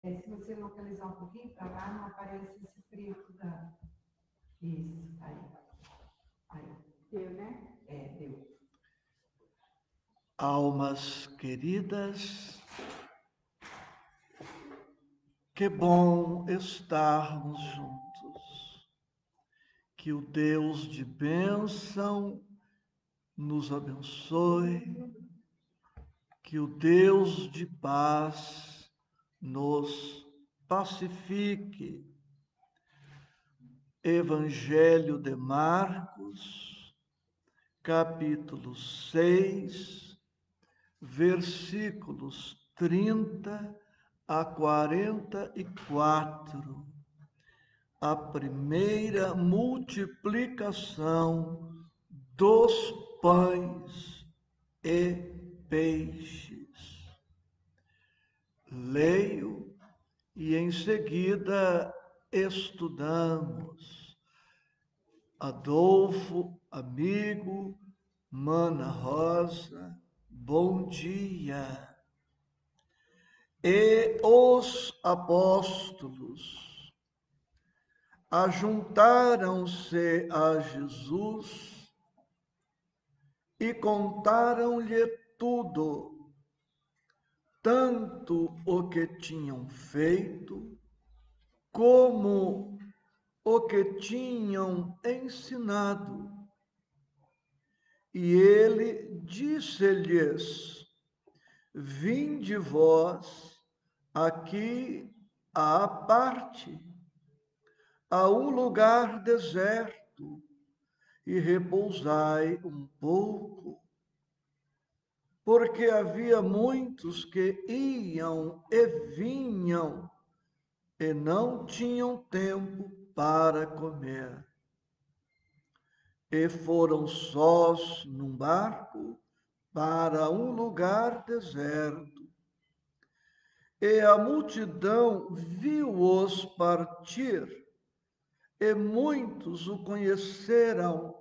Se você localizar um pouquinho para lá, não aparece esse preto da... Isso, aí. Aí. Deu, né? Deu. Almas queridas, que bom estarmos juntos. Que o Deus de bênção nos abençoe, que o Deus de paz nos pacifique. Evangelho de Marcos, capítulo 6, versículos 30 a 44. A primeira multiplicação dos pães e peixes. Leio e em seguida estudamos. Adolfo, amigo, Mana Rosa, bom dia. E os apóstolos ajuntaram-se a Jesus e contaram-lhe tudo, tanto o que tinham feito, como o que tinham ensinado. E ele disse-lhes: vinde vós aqui à parte, a um lugar deserto, e repousai um pouco, porque havia muitos que iam e vinham e não tinham tempo para comer. E foram sós num barco para um lugar deserto. E a multidão viu-os partir, e muitos o conheceram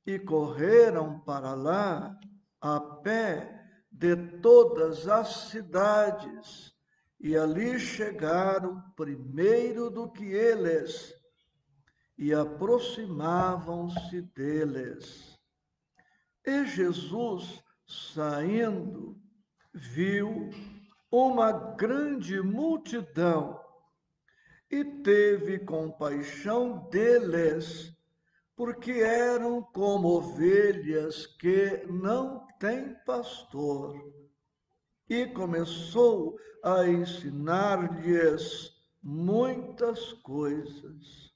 e correram para lá a pé de todas as cidades, e ali chegaram primeiro do que eles, e aproximavam-se deles. E Jesus, saindo, viu uma grande multidão e teve compaixão deles, porque eram como ovelhas que não têm pastor. E começou a ensinar-lhes muitas coisas.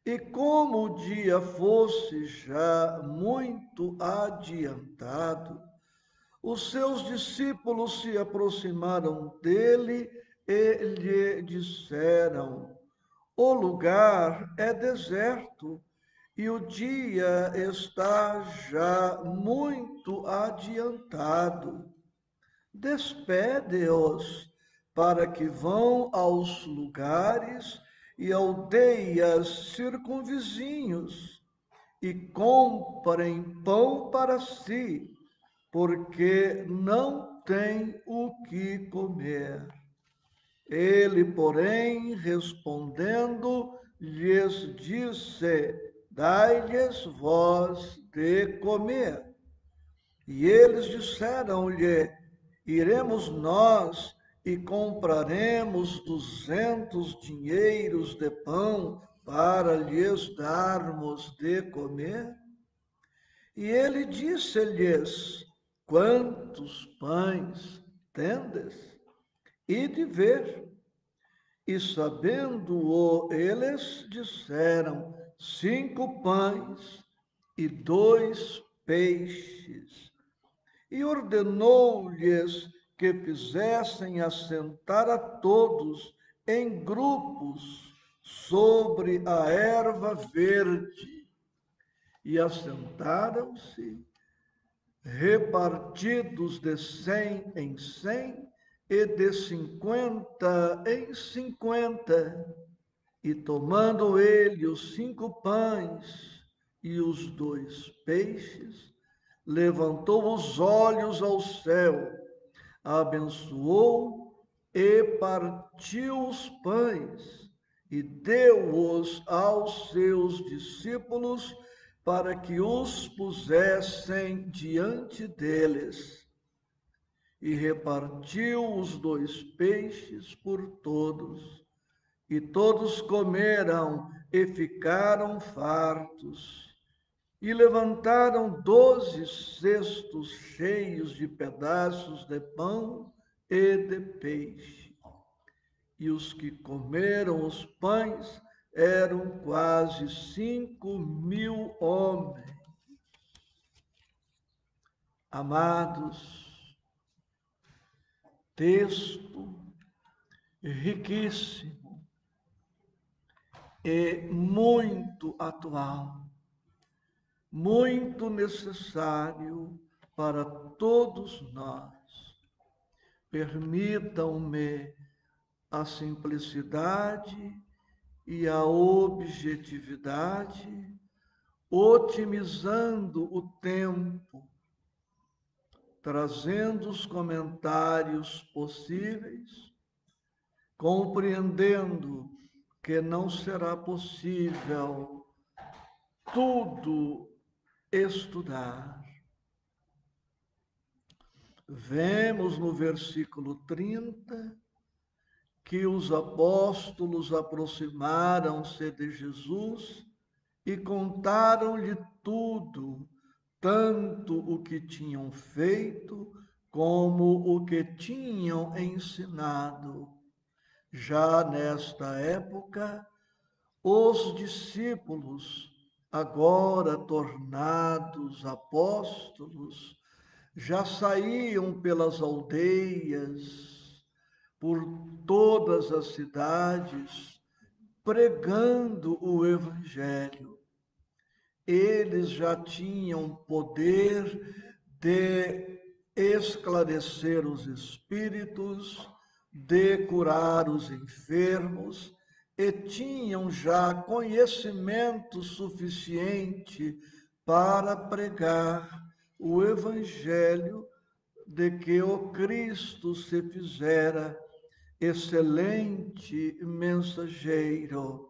E como o dia fosse já muito adiantado, os seus discípulos se aproximaram dele e lhe disseram: o lugar é deserto e o dia está já muito adiantado. Despede-os para que vão aos lugares e aldeias circunvizinhos e comprem pão para si, porque não têm o que comer. Ele, porém, respondendo, lhes disse: dai-lhes vós de comer. E eles disseram-lhe: iremos nós e compraremos 200 dinheiros de pão para lhes darmos de comer? E ele disse-lhes: quantos pães tendes? Ide ver. E sabendo-o, eles disseram: 5 pães e 2 peixes. E ordenou-lhes que fizessem assentar a todos em grupos sobre a erva verde. E assentaram-se, repartidos de 100 em 100 e de 50 em 50. E tomando ele os 5 pães e os 2 peixes, levantou os olhos ao céu, abençoou e partiu os pães e deu-os aos seus discípulos para que os pusessem diante deles. E repartiu os 2 peixes por todos. E todos comeram e ficaram fartos. E levantaram 12 cestos cheios de pedaços de pão e de peixe. E os que comeram os pães eram quase 5.000 homens. Amados, texto riquíssimo e muito atual, muito necessário para todos nós. Permitam-me a simplicidade e a objetividade, otimizando o tempo, trazendo os comentários possíveis, compreendendo que não será possível tudo estudar. Vemos no versículo 30 que os apóstolos aproximaram-se de Jesus e contaram-lhe tudo, tanto o que tinham feito como o que tinham ensinado. Já nesta época, os discípulos, agora tornados apóstolos, já saíam pelas aldeias, por todas as cidades, pregando o Evangelho. Eles já tinham poder de esclarecer os espíritos, de curar os enfermos, e tinham já conhecimento suficiente para pregar o Evangelho de que o Cristo se fizera excelente mensageiro.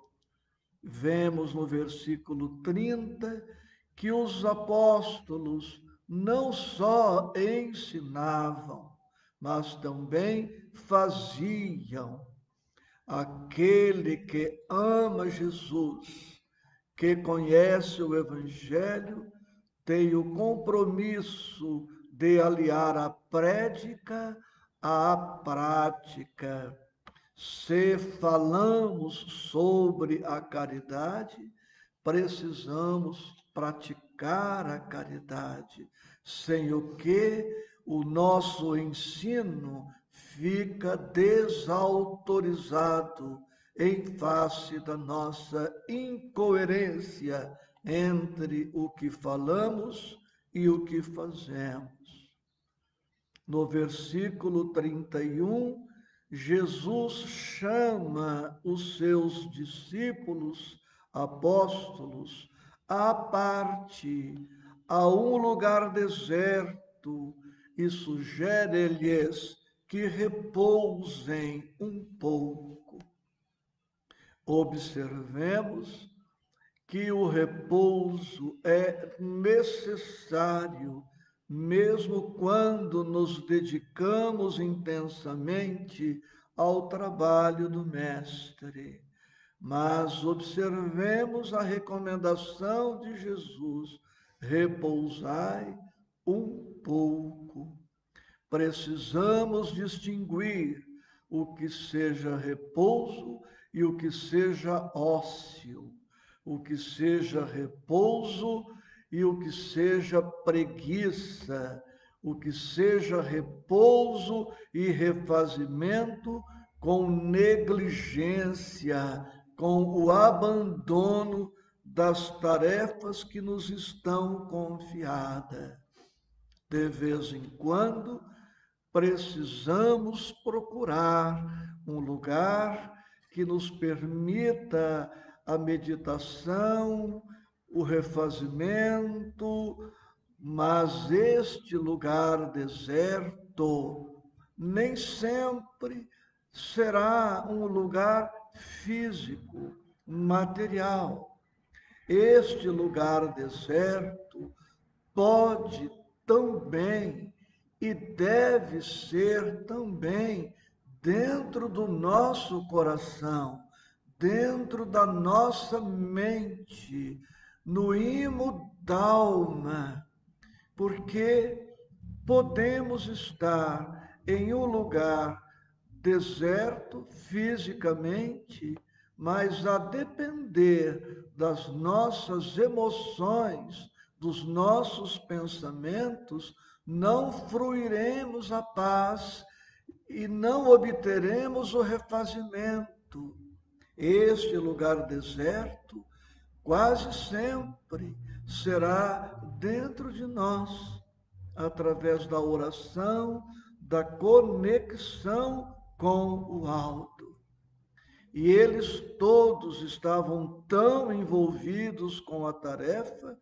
Vemos no versículo 30 que os apóstolos não só ensinavam, mas também faziam. Aquele que ama Jesus, que conhece o Evangelho, tem o compromisso de aliar a prédica à prática. Se falamos sobre a caridade, precisamos praticar a caridade, sem o que o nosso ensino fica desautorizado em face da nossa incoerência entre o que falamos e o que fazemos. No versículo 31, Jesus chama os seus discípulos, apóstolos, à parte, a um lugar deserto e sugere-lhes que repousem um pouco. Observemos que o repouso é necessário, mesmo quando nos dedicamos intensamente ao trabalho do Mestre. Mas observemos a recomendação de Jesus: repousai um pouco. Precisamos distinguir o que seja repouso e o que seja ócio, o que seja repouso e o que seja preguiça, o que seja repouso e refazimento com negligência, com o abandono das tarefas que nos estão confiadas. De vez em quando, precisamos procurar um lugar que nos permita a meditação, o refazimento, mas este lugar deserto nem sempre será um lugar físico, material. Este lugar deserto pode também e deve ser também dentro do nosso coração, dentro da nossa mente, no imo da alma, porque podemos estar em um lugar deserto fisicamente, mas a depender das nossas emoções, dos nossos pensamentos, não fruiremos a paz e não obteremos o refazimento. Este lugar deserto quase sempre será dentro de nós, através da oração, da conexão com o alto. E eles todos estavam tão envolvidos com a tarefa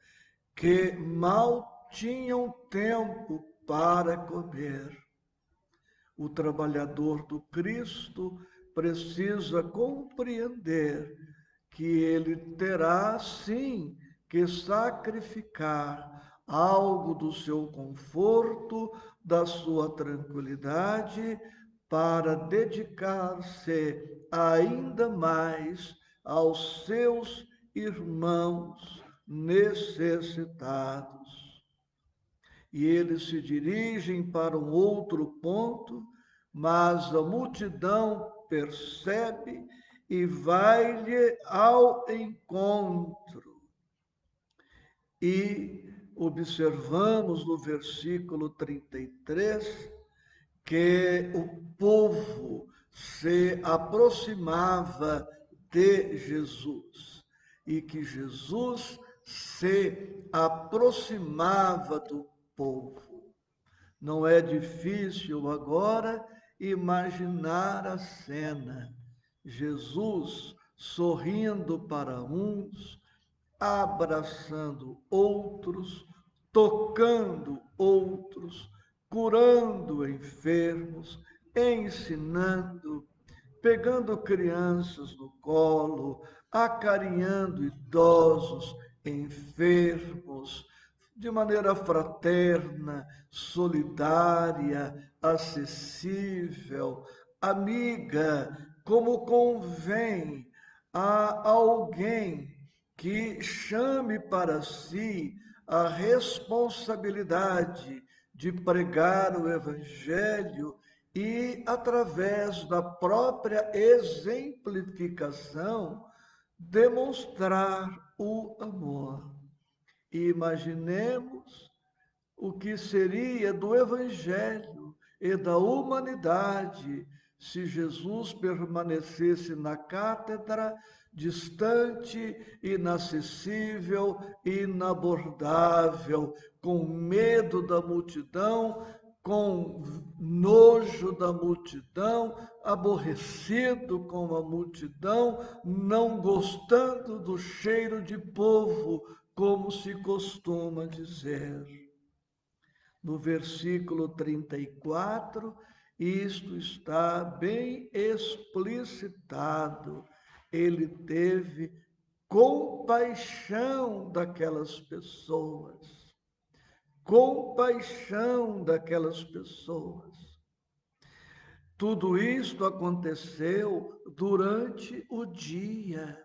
que mal tinham tempo para comer. O trabalhador do Cristo precisa compreender que ele terá, sim, que sacrificar algo do seu conforto, da sua tranquilidade, para dedicar-se ainda mais aos seus irmãos necessitados. E eles se dirigem para um outro ponto, mas a multidão percebe e vai-lhe ao encontro. E observamos no versículo 33 que o povo se aproximava de Jesus e que Jesus se aproximava do povo. Não é difícil agora imaginar a cena. Jesus sorrindo para uns, abraçando outros, tocando outros, curando enfermos, ensinando, pegando crianças no colo, acarinhando idosos, enfermos, de maneira fraterna, solidária, acessível, amiga, como convém a alguém que chame para si a responsabilidade de pregar o Evangelho e, através da própria exemplificação, demonstrar o amor. E imaginemos o que seria do Evangelho e da humanidade se Jesus permanecesse na cátedra, distante, inacessível, inabordável, com medo da multidão, com nojo da multidão, aborrecido com a multidão, não gostando do cheiro de povo, como se costuma dizer. No versículo 34, isto está bem explicitado. Ele teve compaixão daquelas pessoas. Compaixão daquelas pessoas. Tudo isto aconteceu durante o dia.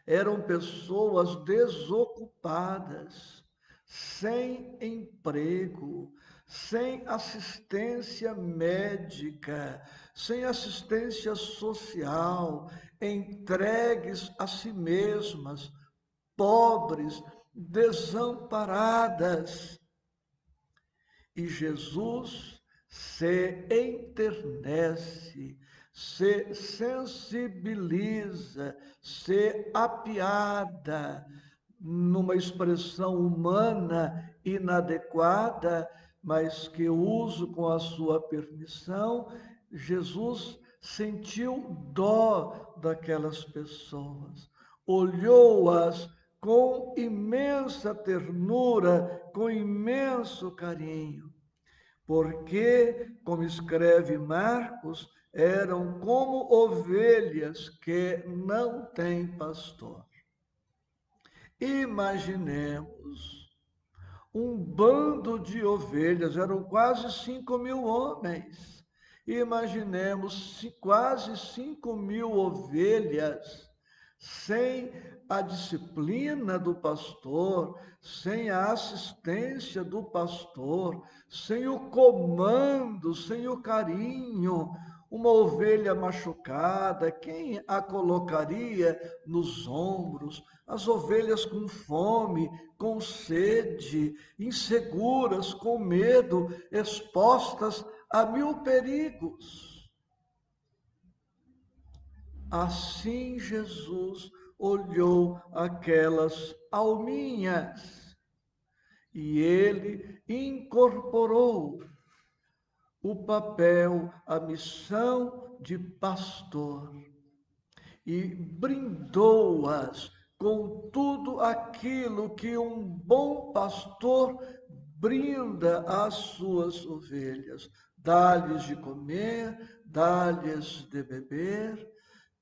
Eram pessoas desocupadas, sem emprego, sem assistência médica, sem assistência social, entregues a si mesmas, pobres, desamparadas. E Jesus se enternece, se sensibiliza, se apiada, numa expressão humana inadequada, mas que uso com a sua permissão. Jesus sentiu dó daquelas pessoas, olhou-as com imensa ternura, com imenso carinho, porque, como escreve Marcos, eram como ovelhas que não têm pastor. Imaginemos um bando de ovelhas, eram quase 5.000 homens. Imaginemos quase 5.000 ovelhas sem a disciplina do pastor, sem a assistência do pastor, sem o comando, sem o carinho. Uma ovelha machucada, quem a colocaria nos ombros? As ovelhas com fome, com sede, inseguras, com medo, expostas a 1000 perigos. Assim Jesus olhou aquelas alminhas e ele incorporou o papel, a missão de pastor e brindou-as com tudo aquilo que um bom pastor brinda às suas ovelhas. Dá-lhes de comer, dá-lhes de beber,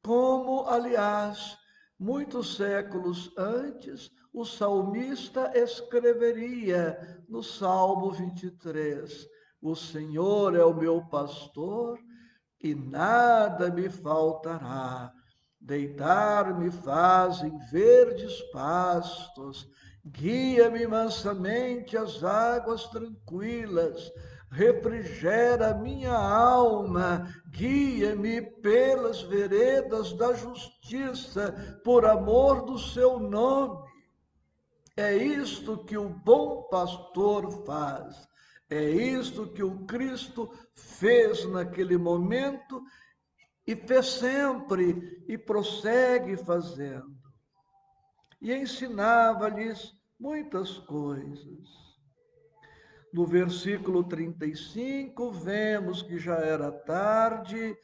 como, aliás, muitos séculos antes, o salmista escreveria no Salmo 23, o Senhor é o meu pastor e nada me faltará. Deitar-me faz em verdes pastos, guia-me mansamente às águas tranquilas, refrigera minha alma, guia-me pelas veredas da justiça, por amor do seu nome. É isto que o bom pastor faz. É isto que o Cristo fez naquele momento e fez sempre e prossegue fazendo. E ensinava-lhes muitas coisas. No versículo 35, vemos que já era tarde,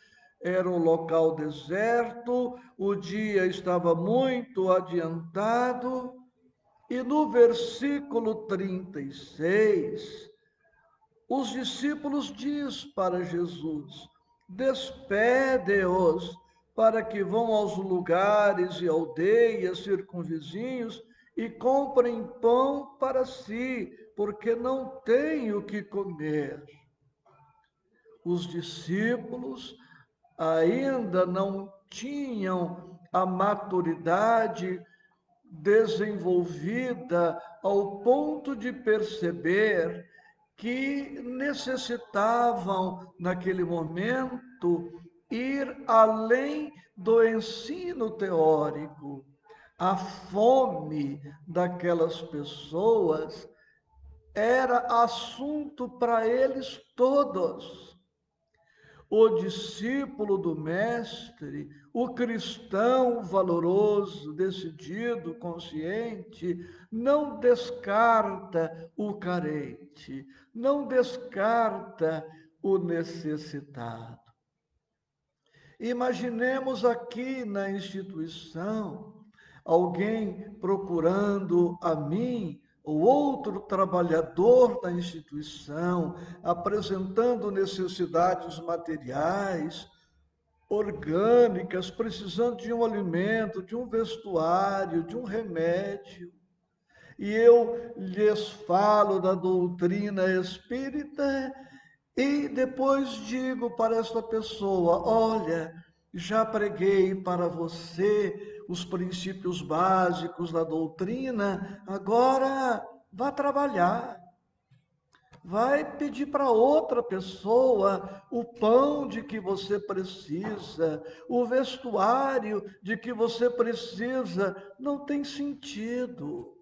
era um local deserto, o dia estava muito adiantado, e no versículo 36, os discípulos diz para Jesus: despede-os para que vão aos lugares e aldeias circunvizinhos e comprem pão para si, porque não têm o que comer. Os discípulos ainda não tinham a maturidade desenvolvida ao ponto de perceber que necessitavam, naquele momento, ir além do ensino teórico. A fome daquelas pessoas era assunto para eles todos. O discípulo do Mestre, o cristão valoroso, decidido, consciente, não descarta o carente, não descarta o necessitado. Imaginemos aqui na instituição alguém procurando a mim ou outro trabalhador da instituição, apresentando necessidades materiais, orgânicas, precisando de um alimento, de um vestuário, de um remédio. E eu lhes falo da doutrina espírita e depois digo para esta pessoa: olha, já preguei para você os princípios básicos da doutrina, agora vá trabalhar. Vai pedir para outra pessoa o pão de que você precisa, o vestuário de que você precisa. Não tem sentido.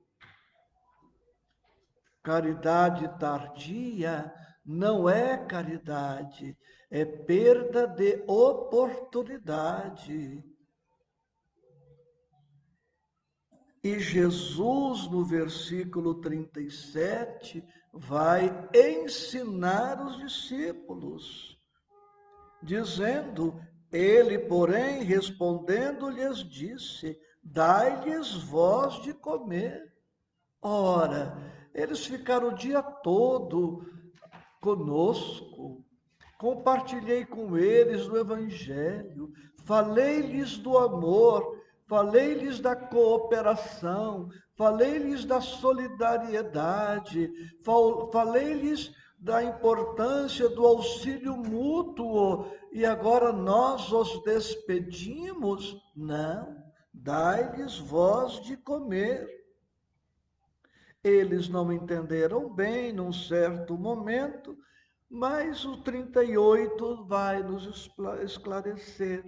Caridade tardia não é caridade, é perda de oportunidade. E Jesus, no versículo 37, vai ensinar os discípulos, dizendo: ele, porém, respondendo, lhes disse: dai-lhes vós de comer. Ora, eles ficaram o dia todo conosco, compartilhei com eles do Evangelho, falei-lhes do amor, falei-lhes da cooperação, falei-lhes da solidariedade, falei-lhes da importância do auxílio mútuo, e agora nós os despedimos? Não, dai-lhes vós de comer. Eles não entenderam bem num certo momento, mas o 38 vai nos esclarecer.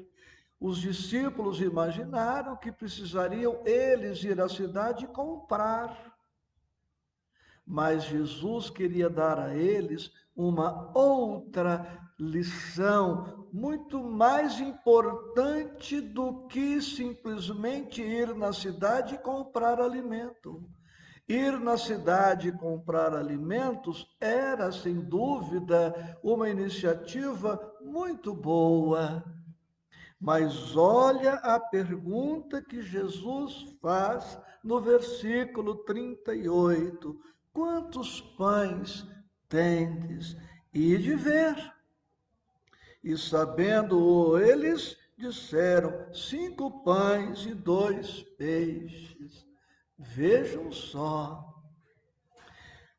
Os discípulos imaginaram que precisariam eles ir à cidade e comprar. Mas Jesus queria dar a eles uma outra lição, muito mais importante do que simplesmente ir na cidade e comprar alimento. Ir na cidade comprar alimentos era, sem dúvida, uma iniciativa muito boa. Mas olha a pergunta que Jesus faz no versículo 38. Quantos pães tendes? Ide ver. E sabendo eles, disseram: 5 pães e 2 peixes. Vejam só,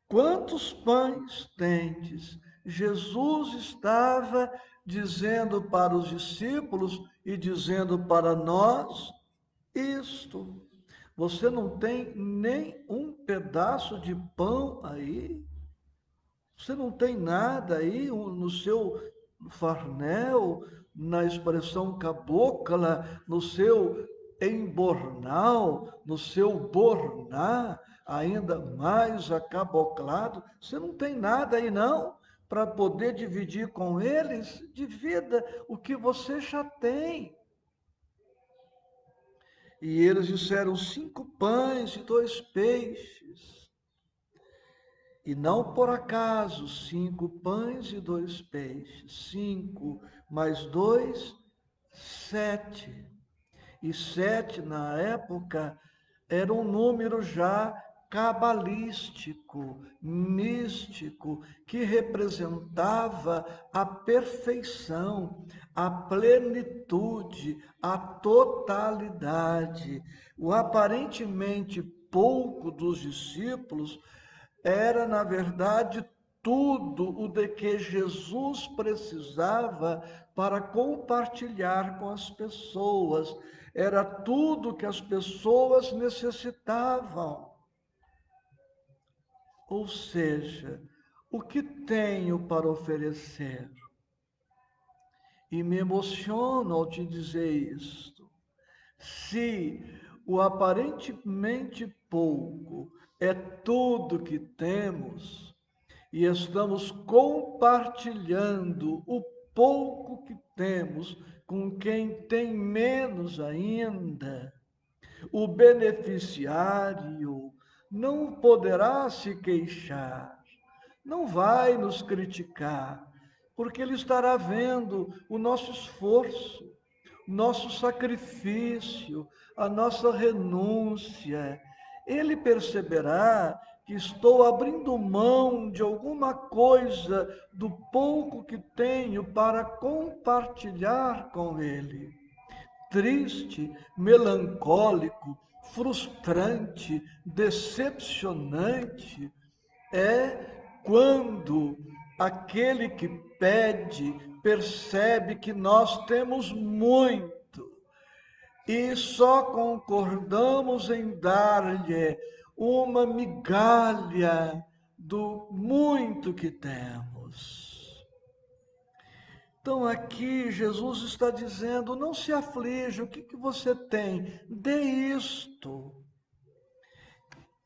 quantos pães tendes? Jesus estava dizendo para os discípulos e dizendo para nós isto. Você não tem nem um pedaço de pão aí? Você não tem nada aí no seu farnel, na expressão cabocla, no seu embornal, no seu borná, ainda mais acaboclado? Você não tem nada aí não para poder dividir com eles? Divida o que você já tem. E eles disseram: 5 pães e 2 peixes. E não por acaso, 5 pães e 2 peixes. 5 mais 2, 7. E 7 na época era um número já cabalístico, místico, que representava a perfeição, a plenitude, a totalidade. O aparentemente pouco dos discípulos era, na verdade, tudo o de que Jesus precisava para compartilhar com as pessoas. Era tudo que as pessoas necessitavam. Ou seja, o que tenho para oferecer? E me emociono ao te dizer isto. Se o aparentemente pouco é tudo que temos, e estamos compartilhando o pouco que temos com quem tem menos ainda, o beneficiário não poderá se queixar, não vai nos criticar, porque ele estará vendo o nosso esforço, nosso sacrifício, a nossa renúncia. Ele perceberá que estou abrindo mão de alguma coisa do pouco que tenho para compartilhar com ele. Triste, melancólico, frustrante, decepcionante é quando aquele que pede percebe que nós temos muito e só concordamos em dar-lhe uma migalha do muito que temos. Então aqui Jesus está dizendo: não se aflija, o que você tem? Dê isto.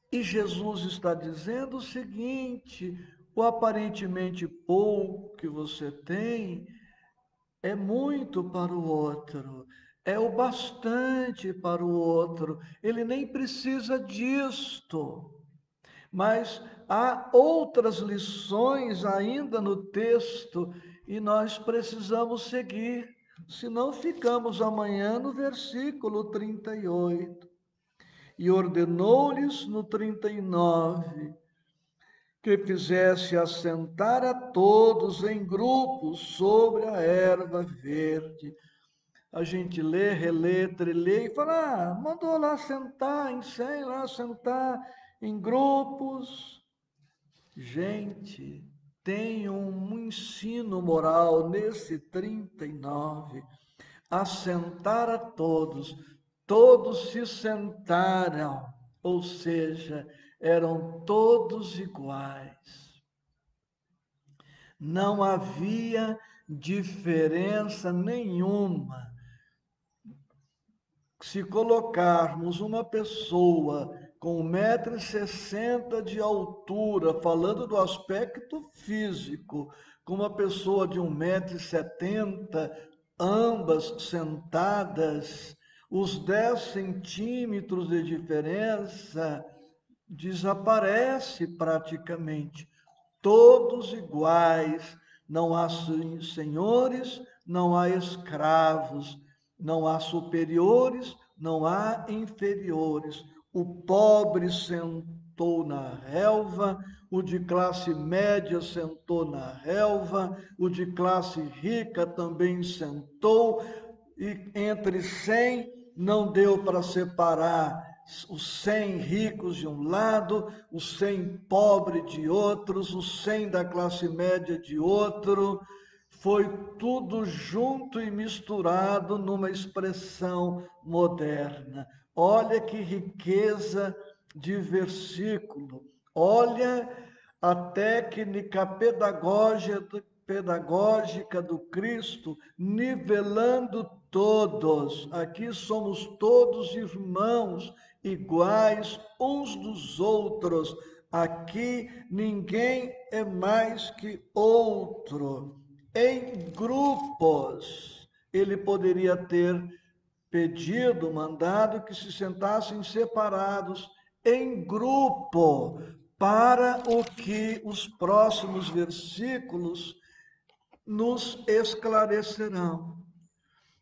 E Jesus está dizendo o seguinte: o aparentemente pouco que você tem é muito para o outro, é o bastante para o outro, ele nem precisa disto. Mas há outras lições ainda no texto e nós precisamos seguir, senão ficamos amanhã no versículo 38. E ordenou-lhes no 39: que fizesse assentar a todos em grupos sobre a erva verde. A gente lê, relê, trilê e fala, mandou lá sentar em 100, lá sentar em grupos. Gente, tem um ensino moral nesse 39, assentar a todos, todos se sentaram, ou seja, eram todos iguais. Não havia diferença nenhuma. Se colocarmos uma pessoa com 1,60 m de altura, falando do aspecto físico, com uma pessoa de 1,70 m, ambas sentadas, os 10 centímetros de diferença desaparece praticamente. Todos iguais, não há senhores, não há escravos, não há superiores, não há inferiores. O pobre sentou na relva, o de classe média sentou na relva, o de classe rica também sentou, e entre 100 não deu para separar os 100 ricos de um lado, os 100 pobres de outros, os 100 da classe média de outro. Foi tudo junto e misturado numa expressão moderna. Olha que riqueza de versículo. Olha a técnica pedagógica do Cristo, nivelando todos. Aqui somos todos irmãos, iguais uns dos outros. Aqui ninguém é mais que outro. Em grupos, ele poderia ter pedido, mandado que se sentassem separados em grupo, para o que os próximos versículos nos esclarecerão.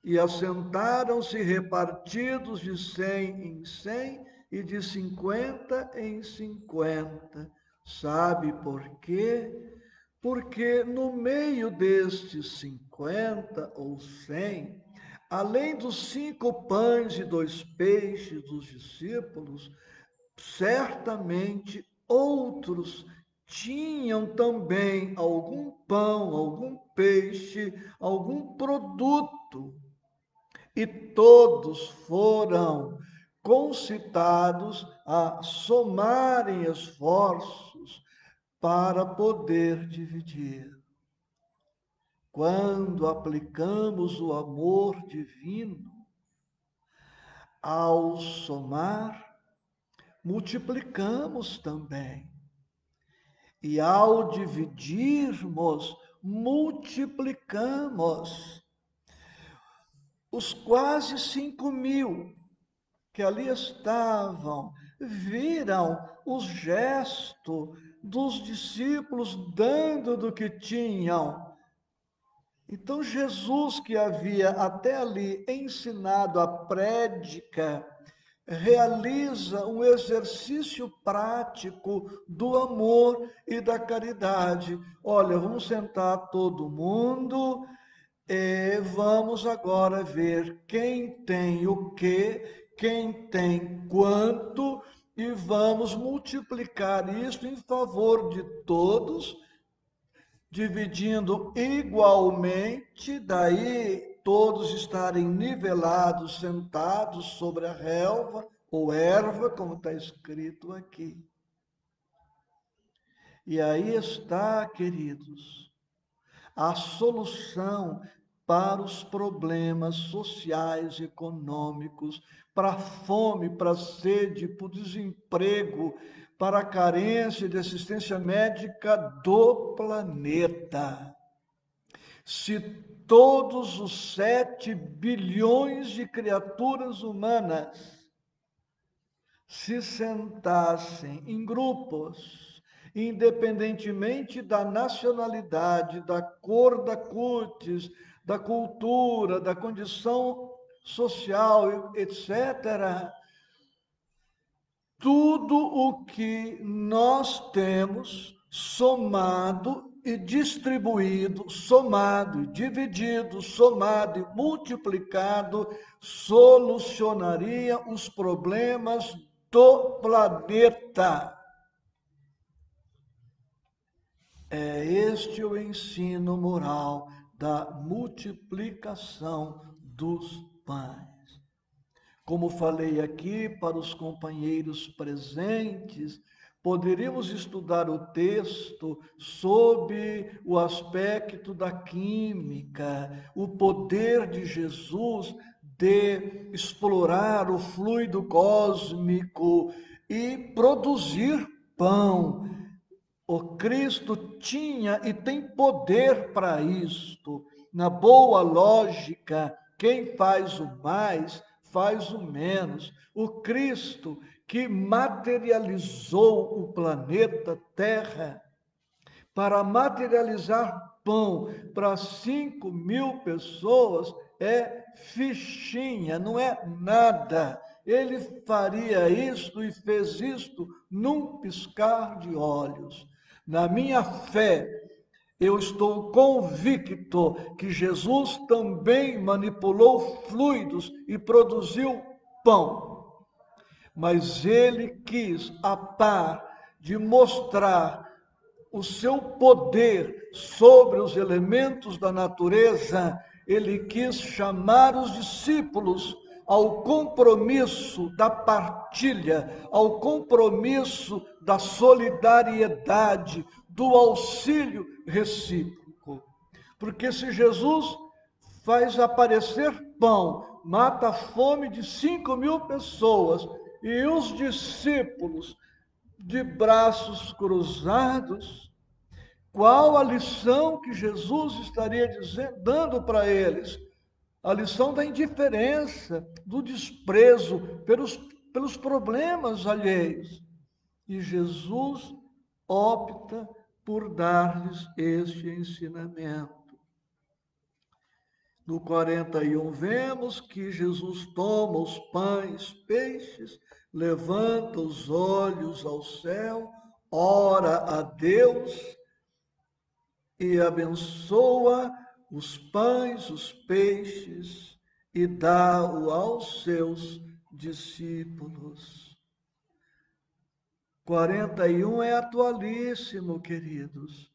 E assentaram-se repartidos de 100 em 100 e de 50 em 50. Sabe por quê? Porque no meio destes 50 ou 100, além dos 5 pães e 2 peixes dos discípulos, certamente outros tinham também algum pão, algum peixe, algum produto, e todos foram concitados a somarem esforços para poder dividir. Quando aplicamos o amor divino, ao somar, multiplicamos também. E ao dividirmos, multiplicamos. Os quase 5.000 que ali estavam viram o gesto dos discípulos dando do que tinham. Então Jesus, que havia até ali ensinado a prédica, realiza um exercício prático do amor e da caridade. Olha, vamos sentar todo mundo e vamos agora ver quem tem o quê, quem tem quanto, e vamos multiplicar isso em favor de todos, dividindo igualmente, daí todos estarem nivelados, sentados sobre a relva ou erva, como está escrito aqui. E aí está, queridos, a solução para os problemas sociais, econômicos, para a fome, para a sede, para o desemprego, para a carência de assistência médica do planeta. Se todos os 7 bilhões de criaturas humanas se sentassem em grupos, independentemente da nacionalidade, da cor da cútis, da cultura, da condição social, etc., tudo o que nós temos somado e distribuído, somado e dividido, somado e multiplicado, solucionaria os problemas do planeta. É este o ensino moral da multiplicação dos pães. Como falei aqui para os companheiros presentes, poderíamos estudar o texto sob o aspecto da química, o poder de Jesus de explorar o fluido cósmico e produzir pão. O Cristo tinha e tem poder para isto. Na boa lógica, quem faz o mais, faz o menos. O Cristo que materializou o planeta Terra para materializar pão para 5.000 pessoas é fichinha, não é nada. Ele faria isto e fez isto num piscar de olhos. Na minha fé, eu estou convicto que Jesus também manipulou fluidos e produziu pão. Mas ele quis, a par de mostrar o seu poder sobre os elementos da natureza, ele quis chamar os discípulos ao compromisso da partilha, ao compromisso da solidariedade, do auxílio recíproco. Porque se Jesus faz aparecer pão, mata a fome de 5.000 pessoas, e os discípulos de braços cruzados, qual a lição que Jesus estaria dando para eles? A lição da indiferença, do desprezo pelos problemas alheios. E Jesus opta por dar-lhes este ensinamento. No 41, vemos que Jesus toma os pães, peixes, levanta os olhos ao céu, ora a Deus e abençoa os pães, os peixes e dá-o aos seus discípulos. 41 é atualíssimo, queridos.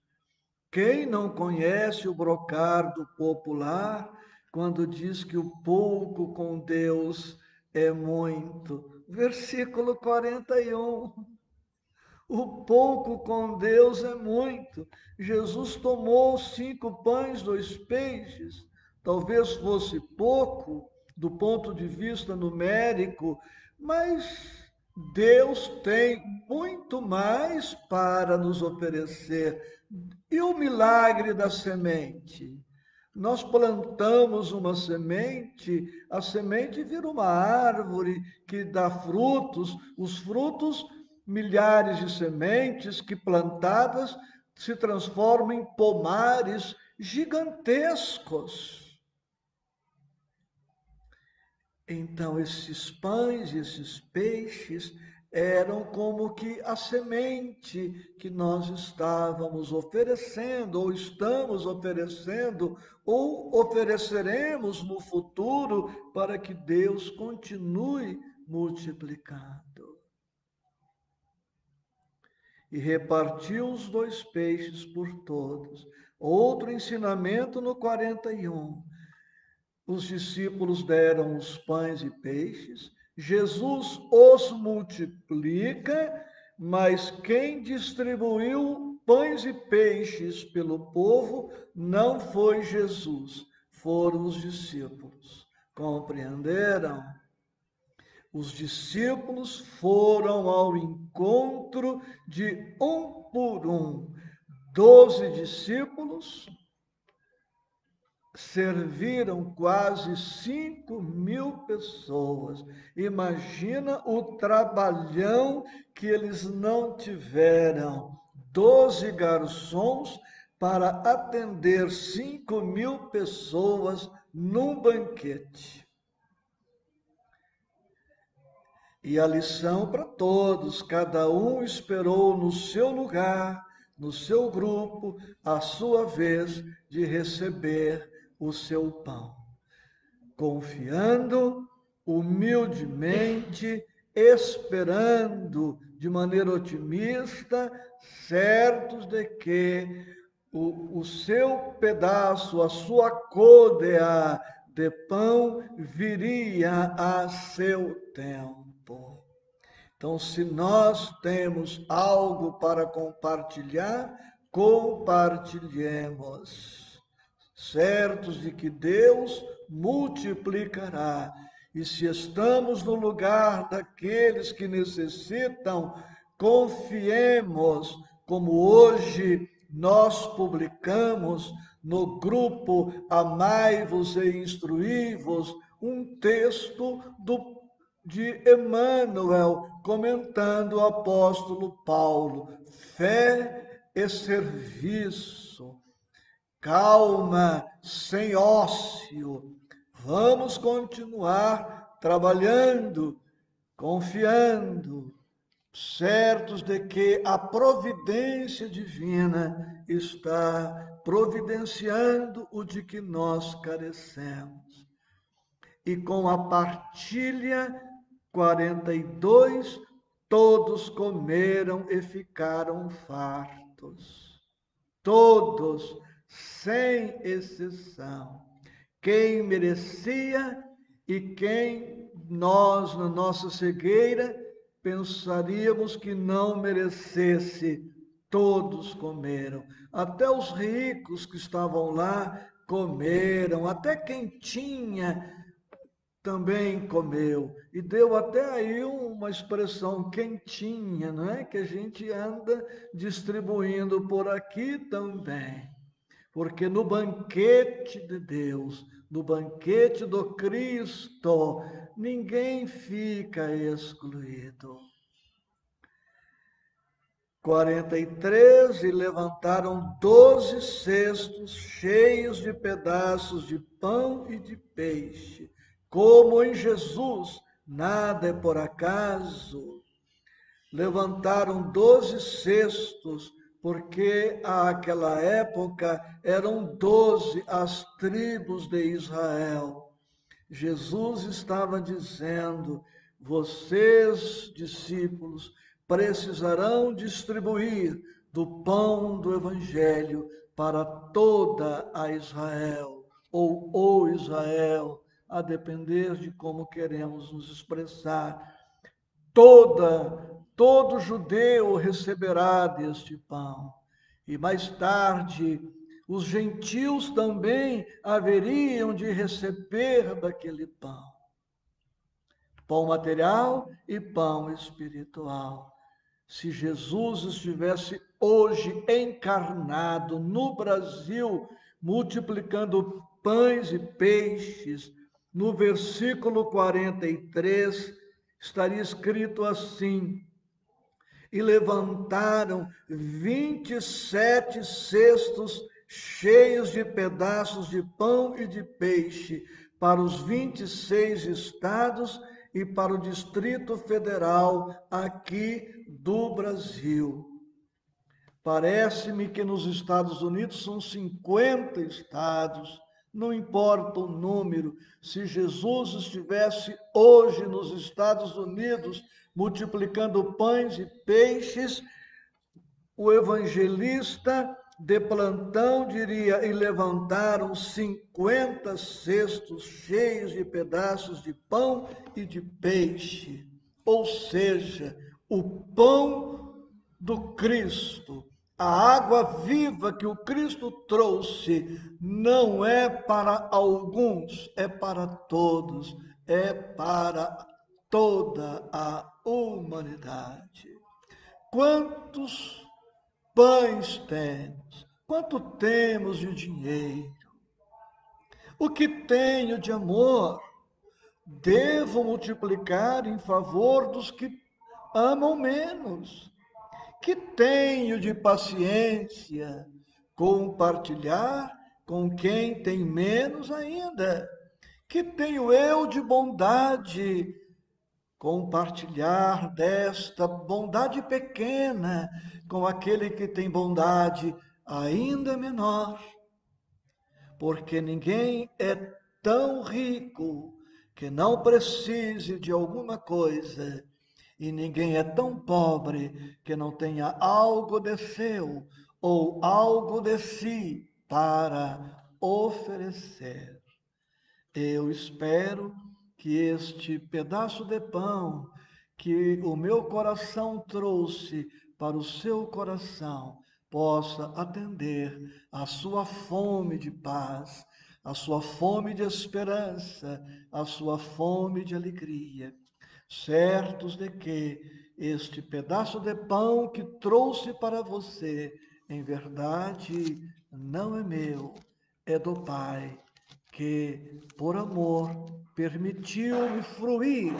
Quem não conhece o brocardo popular, quando diz que o pouco com Deus é muito? Versículo 41. O pouco com Deus é muito. Jesus tomou 5 pães, 2 peixes. Talvez fosse pouco do ponto de vista numérico, mas Deus tem muito mais para nos oferecer. E o milagre da semente? Nós plantamos uma semente, a semente vira uma árvore que dá frutos, os frutos, milhares de sementes que plantadas se transformam em pomares gigantescos. Então, esses pães e esses peixes eram como que a semente que nós estávamos oferecendo, ou estamos oferecendo, ou ofereceremos no futuro para que Deus continue multiplicando. E repartiu os 2 peixes por todos. Outro ensinamento no 41. Os discípulos deram os pães e peixes, Jesus os multiplica, mas quem distribuiu pães e peixes pelo povo não foi Jesus, foram os discípulos. Compreenderam? Os discípulos foram ao encontro de um por um. 12 discípulos serviram quase 5.000 pessoas. Imagina o trabalhão que eles não tiveram. 12 garçons para atender 5.000 pessoas num banquete. E a lição para todos, cada um esperou no seu lugar, no seu grupo a sua vez de receber o seu pão, confiando humildemente, esperando de maneira otimista, certos de que o seu pedaço, a sua côdea de pão viria a seu tempo. Então, se nós temos algo para compartilhar, compartilhemos, certos de que Deus multiplicará. E se estamos no lugar daqueles que necessitam, confiemos, como hoje nós publicamos no grupo Amai-vos e Instruí-vos, um texto de Emmanuel, comentando o apóstolo Paulo: fé e serviço, calma, sem ócio. Vamos continuar trabalhando, confiando, certos de que a providência divina está providenciando o de que nós carecemos. E com a partilha 42, todos comeram e ficaram fartos. Todos, sem exceção. Quem merecia e quem nós, na nossa cegueira, pensaríamos que não merecesse, todos comeram. Até os ricos que estavam lá comeram, até quem tinha também comeu. E deu até aí uma expressão quentinha, não é? Que a gente anda distribuindo por aqui também. Porque no banquete de Deus, no banquete do Cristo, ninguém fica excluído. 43, e levantaram 12 cestos cheios de pedaços de pão e de peixe. Como em Jesus, nada é por acaso. Levantaram 12 cestos, porque àquela época eram 12 as tribos de Israel. Jesus estava dizendo: vocês, discípulos, precisarão distribuir do pão do Evangelho para toda a Israel, ou o Israel, a depender de como queremos nos expressar. Todo judeu receberá deste pão. E mais tarde, os gentios também haveriam de receber daquele pão. Pão material e pão espiritual. Se Jesus estivesse hoje encarnado no Brasil, multiplicando pães e peixes, no versículo 43, estaria escrito assim: e levantaram 27 cestos cheios de pedaços de pão e de peixe para os 26 estados e para o Distrito Federal aqui do Brasil. Parece-me que nos Estados Unidos são 50 estados, não importa o número. Se Jesus estivesse hoje nos Estados Unidos multiplicando pães e peixes, o evangelista de plantão diria: e levantaram 50 cestos cheios de pedaços de pão e de peixe. Ou seja, o pão do Cristo, a água viva que o Cristo trouxe, não é para alguns, é para todos, é para toda a humanidade. Quantos pães temos? Quanto temos de dinheiro? O que tenho de amor? Devo multiplicar em favor dos que amam menos. Que tenho de paciência? Compartilhar com quem tem menos ainda. Que tenho eu de bondade? compartilhar desta bondade pequena com aquele que tem bondade ainda menor, porque ninguém é tão rico que não precise de alguma coisa, e ninguém é tão pobre que não tenha algo de seu ou algo de si para oferecer. Eu espero que este pedaço de pão que o meu coração trouxe para o seu coração possa atender a sua fome de paz, a sua fome de esperança, a sua fome de alegria, certos de que este pedaço de pão que trouxe para você, em verdade, não é meu, é do Pai, que, por amor, permitiu-me fruir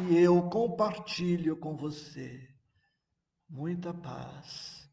e eu compartilho com você. Muita paz.